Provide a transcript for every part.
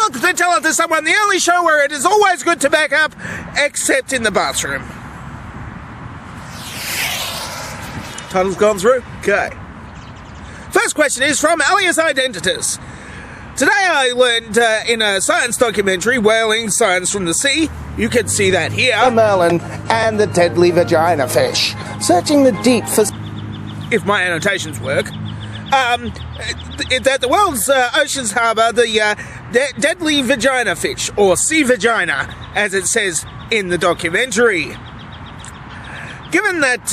look to tell it to someone, the only show where it is always good to back up, except in the bathroom. Title's gone through? Okay. First question is from Alias Identitas. Today I learned in a science documentary, Whaling Science from the Sea, you can see that here, a merlin and the deadly vagina fish, searching the deep for... if my annotations work, that the world's oceans harbour the deadly vagina fish, or sea vagina, as it says in the documentary. Given that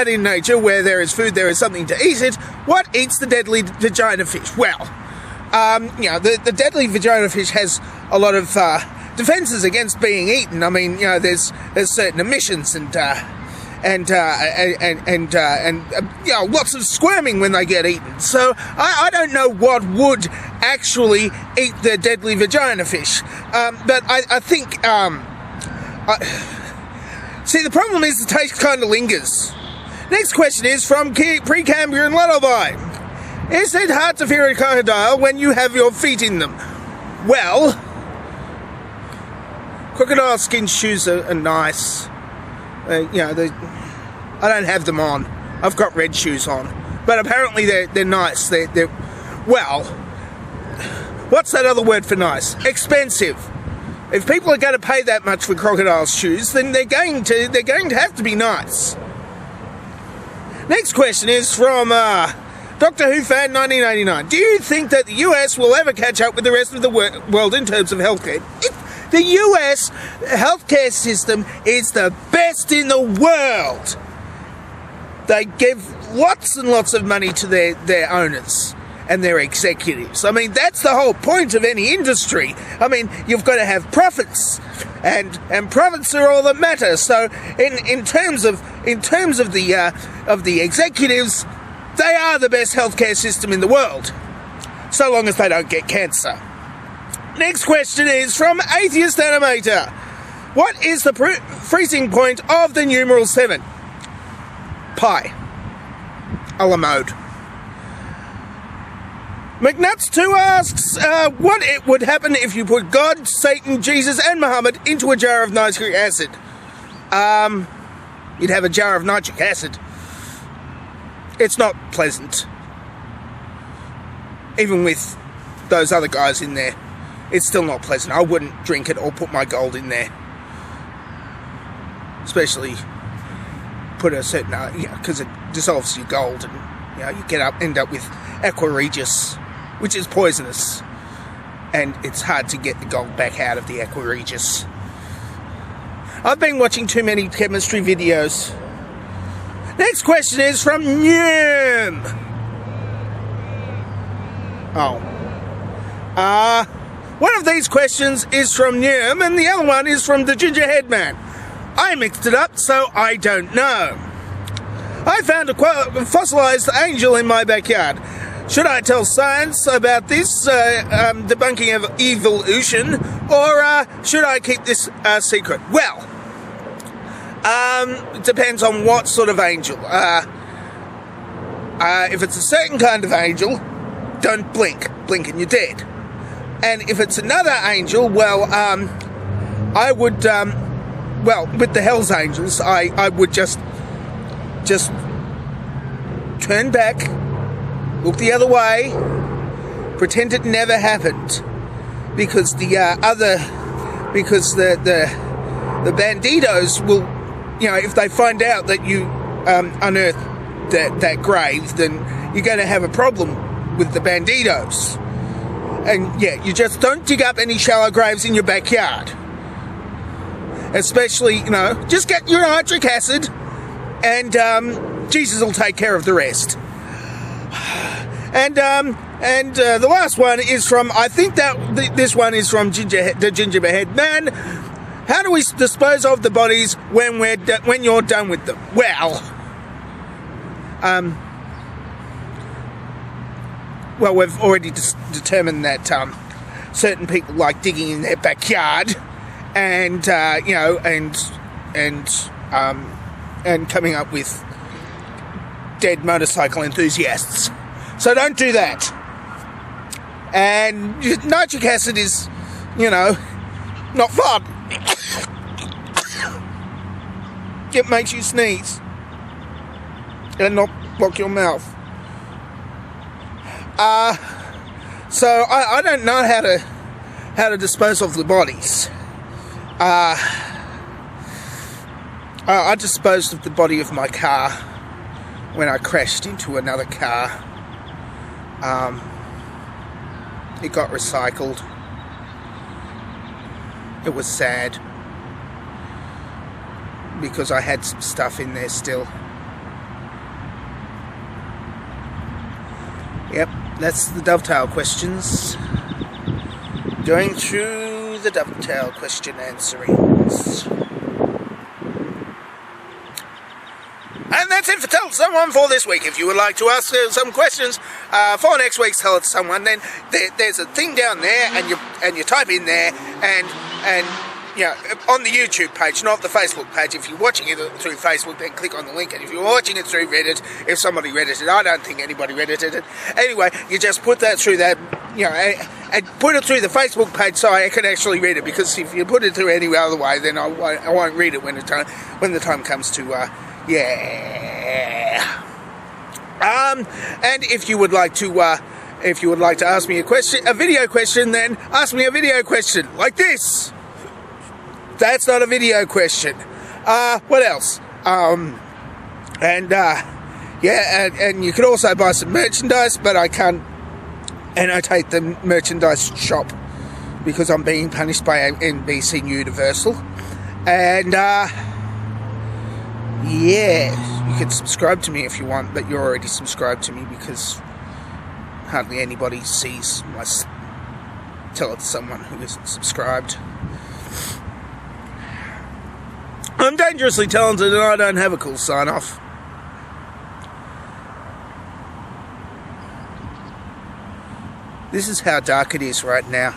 in nature where there is food there is something to eat it, what eats the deadly vagina fish? Well, the deadly vagina fish has a lot of defences against being eaten. I mean, there's certain emissions and lots of squirming when they get eaten. So I don't know what would actually eat the deadly vagina fish, but I think see, the problem is the taste kind of lingers. Next question is from Precambrian Lullaby. Is it hard to fear a crocodile when you have your feet in them? Well, crocodile skin shoes are nice. I don't have them on. I've got red shoes on. But apparently they're nice. They're well, what's that other word for nice? Expensive. If people are going to pay that much for crocodile shoes, then they're going to have to be nice. Next question is from Doctor Who fan 1989. Do you think that the US will ever catch up with the rest of the world in terms of healthcare? The US healthcare system is the best in the world. They give lots and lots of money to their owners and their executives. I mean, that's the whole point of any industry. I mean, you've got to have profits, and profits are all that matter. So, in terms of the executives, they are the best healthcare system in the world, so long as they don't get cancer. Next question is from Atheist Animator. What is the freezing point of the numeral 7? Pi. A la mode. McNuts2 asks, what it would happen if you put God, Satan, Jesus and Muhammad into a jar of nitric acid? You'd have a jar of nitric acid. It's not pleasant. Even with those other guys in there, it's still not pleasant. I wouldn't drink it or put my gold in there. Especially put a certain, because it dissolves your gold and, you end up with Aqua Regis, which is poisonous, and it's hard to get the gold back out of the Aqua Regis. I've been watching too many chemistry videos. Next question is from Nyum. One of these questions is from Nyum, and the other one is from the Gingerhead Man. I mixed it up, so I don't know. I found a fossilized angel in my backyard. Should I tell science about this debunking of evolution, or should I keep this secret? Well, it depends on what sort of angel. If it's a certain kind of angel, don't blink. Blink and you're dead. And if it's another angel, well, I would, with the Hell's Angels, I would just turn back, look the other way, pretend it never happened, because the banditos will, if they find out that you unearthed that grave, then you're going to have a problem with the banditos. And you just don't dig up any shallow graves in your backyard. Especially, just get your nitric acid, and Jesus will take care of the rest. And the last one is from, I think that this one is from the Gingerhead Man. How do we dispose of the bodies when you're done with them? Well, we've already determined that certain people like digging in their backyard, and coming up with dead motorcycle enthusiasts. So don't do that. And nitric acid is, you know, not fun. It makes you sneeze and not block your mouth. So I don't know how to dispose of the bodies. I disposed of the body of my car when I crashed into another car. It got recycled. It was sad because I had some stuff in there still. Yep, that's the dovetail questions. Going through the dovetail question answerings. And that's it for Tell It to Someone for this week. If you would like to ask some questions for next week's Tell It to Someone, then there's a thing down there, and you type in there, and you know, on the YouTube page, not the Facebook page. If you're watching it through Facebook, then click on the link. And if you're watching it through Reddit, if somebody Reddited it, I don't think anybody Reddited it. Anyway, you just put that through that, you know, and put it through the Facebook page so I can actually read it. Because if you put it through any other way, then I won't read it when the time comes to and if you would like to ask me a video question, then ask me a video question like this. That's not a video question. What else? And you can also buy some merchandise, but I can't annotate the merchandise shop because I'm being punished by NBC Universal. And yeah, you can subscribe to me if you want, but you're already subscribed to me because hardly anybody sees my Tell It to Someone who isn't subscribed. I'm dangerously talented and I don't have a cool sign-off. This is how dark it is right now.